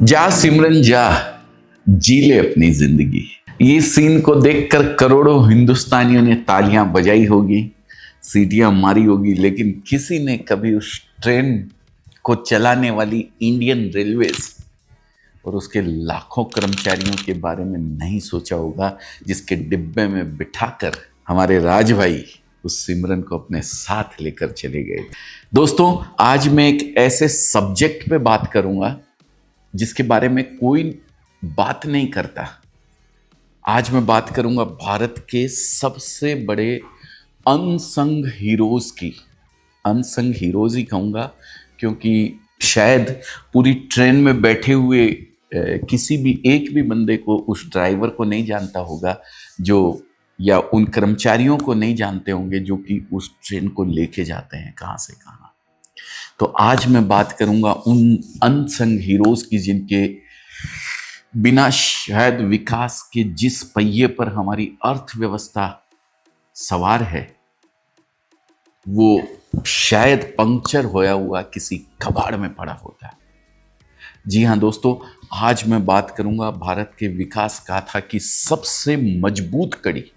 जा सिमरन जा, जी ले अपनी जिंदगी। ये सीन को देखकर करोड़ों हिंदुस्तानियों ने तालियां बजाई होगी, सीटियां मारी होगी, लेकिन किसी ने कभी उस ट्रेन को चलाने वाली इंडियन रेलवेज और उसके लाखों कर्मचारियों के बारे में नहीं सोचा होगा, जिसके डिब्बे में बिठाकर हमारे राज भाई उस सिमरन को अपने साथ लेकर चले गए। दोस्तों, आज मैं एक ऐसे सब्जेक्ट पे बात करूंगा जिसके बारे में कोई बात नहीं करता। आज मैं बात करूंगा भारत के सबसे बड़े अनसंग हीरोज की। अनसंग हीरोज ही कहूंगा, क्योंकि शायद पूरी ट्रेन में बैठे हुए किसी भी एक भी बंदे को, उस ड्राइवर को नहीं जानता होगा जो, या उन कर्मचारियों को नहीं जानते होंगे जो कि उस ट्रेन को लेके जाते हैं कहां से कहां। तो आज मैं बात करूंगा उन अनसंग हीरोज की, जिनके बिना शायद विकास के जिस पहिए पर हमारी अर्थव्यवस्था सवार है, वो शायद पंक्चर होया हुआ किसी कबाड़ में पड़ा होता है। जी हां दोस्तों, आज मैं बात करूंगा भारत के विकास गाथा की सबसे मजबूत कड़ी,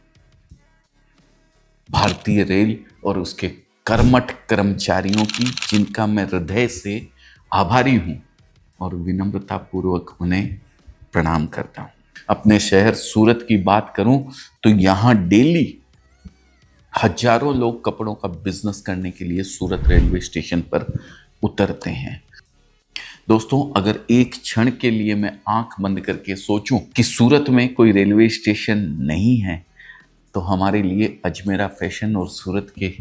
भारतीय रेल और उसके कर्मठ कर्मचारियों की, जिनका मैं हृदय से आभारी हूं और विनम्रता पूर्वक उन्हें प्रणाम करता हूं। अपने शहर सूरत की बात करूं तो यहां डेली हजारों लोग कपड़ों का बिजनेस करने के लिए सूरत रेलवे स्टेशन पर उतरते हैं। दोस्तों, अगर एक क्षण के लिए मैं आंख बंद करके सोचूं कि सूरत में कोई रेलवे स्टेशन नहीं है, तो हमारे लिए अजमेरा फैशन और सूरत के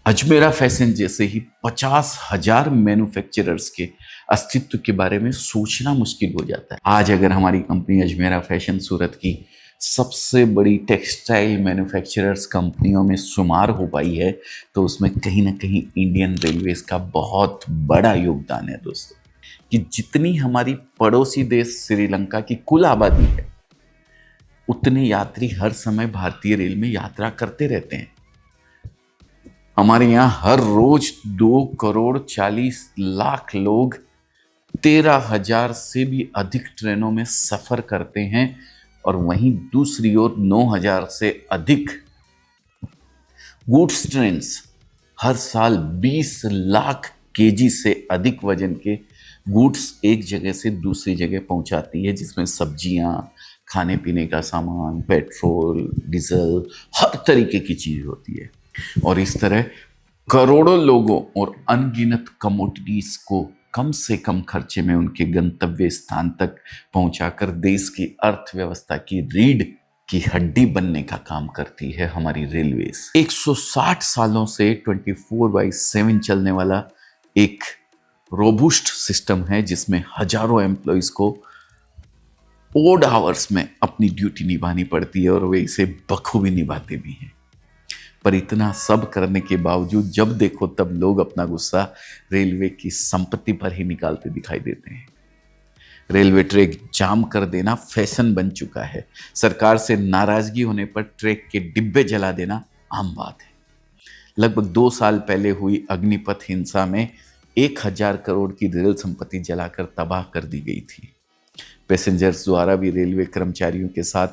अजमेरा फैशन जैसे ही 50,000 मैन्युफैक्चरर्स के अस्तित्व के बारे में सोचना मुश्किल हो जाता है। आज अगर हमारी कंपनी अजमेरा फैशन सूरत की सबसे बड़ी टेक्सटाइल मैन्युफैक्चरर्स कंपनियों में शुमार हो पाई है, तो उसमें कहीं ना कहीं इंडियन रेलवेज का बहुत बड़ा योगदान है। दोस्तों, कि जितनी हमारी पड़ोसी देश श्रीलंका की कुल आबादी है, उतने यात्री हर समय भारतीय रेल में यात्रा करते रहते हैं। हमारे यहाँ हर रोज 2,40,00,000 लोग 13,000 से भी अधिक ट्रेनों में सफर करते हैं, और वहीं दूसरी ओर 9,000 से अधिक गुड्स ट्रेन्स हर साल 20 लाख केजी से अधिक वजन के गुड्स एक जगह से दूसरी जगह पहुंचाती है, जिसमें सब्जियां, खाने पीने का सामान, पेट्रोल, डीजल, हर तरीके की चीज होती है। और इस तरह करोड़ों लोगों और अनगिनत कमोडिटीज को कम से कम खर्चे में उनके गंतव्य स्थान तक पहुंचाकर देश की अर्थव्यवस्था की रीढ़ की हड्डी बनने का काम करती है हमारी रेलवेज। 160 सालों से 24/7 चलने वाला एक रोबुस्ट सिस्टम है, जिसमें हजारों एम्प्लॉइज को ओड आवर्स में अपनी ड्यूटी निभानी पड़ती है, और वे इसे बखूबी निभाते भी हैं। पर इतना सब करने के बावजूद जब देखो तब लोग अपना गुस्सा रेलवे की संपत्ति पर ही निकालते दिखाई देते हैं। रेलवे ट्रैक जाम कर देना फैशन बन चुका है। सरकार से नाराजगी होने पर ट्रैक के डिब्बे जला देना आम बात है। लगभग 2 साल पहले हुई अग्निपथ हिंसा में 1,000 करोड़ की रेल संपत्ति जलाकर तबाह कर दी गई थी। पैसेंजर्स द्वारा भी रेलवे कर्मचारियों के साथ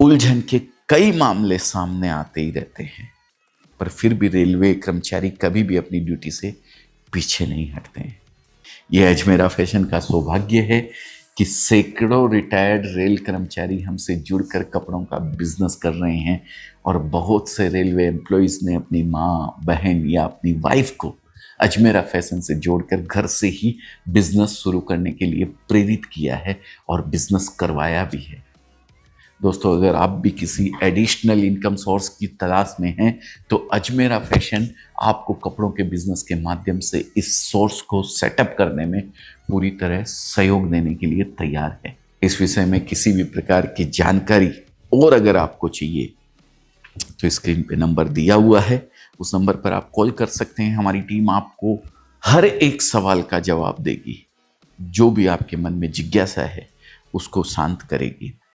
उलझन के कई मामले सामने आते ही रहते हैं, पर फिर भी रेलवे कर्मचारी कभी भी अपनी ड्यूटी से पीछे नहीं हटते हैं। यह अजमेरा फैशन का सौभाग्य है कि सैकड़ों रिटायर्ड रेल कर्मचारी हमसे जुड़कर कपड़ों का बिजनेस कर रहे हैं, और बहुत से रेलवे एम्प्लॉइज ने अपनी माँ, बहन या अपनी वाइफ को अजमेरा फैशन से जोड़कर घर से ही बिजनेस शुरू करने के लिए प्रेरित किया है और बिजनेस करवाया भी है। दोस्तों, अगर आप भी किसी एडिशनल इनकम सोर्स की तलाश में हैं, तो अजमेरा फैशन आपको कपड़ों के बिजनेस के माध्यम से इस सोर्स को सेटअप करने में पूरी तरह सहयोग देने के लिए तैयार है। इस विषय में किसी भी प्रकार की जानकारी और अगर आपको चाहिए तो स्क्रीन पे नंबर दिया हुआ है, उस नंबर पर आप कॉल कर सकते हैं। हमारी टीम आपको हर एक सवाल का जवाब देगी। जो भी आपके मन में जिज्ञासा है उसको शांत करेगी।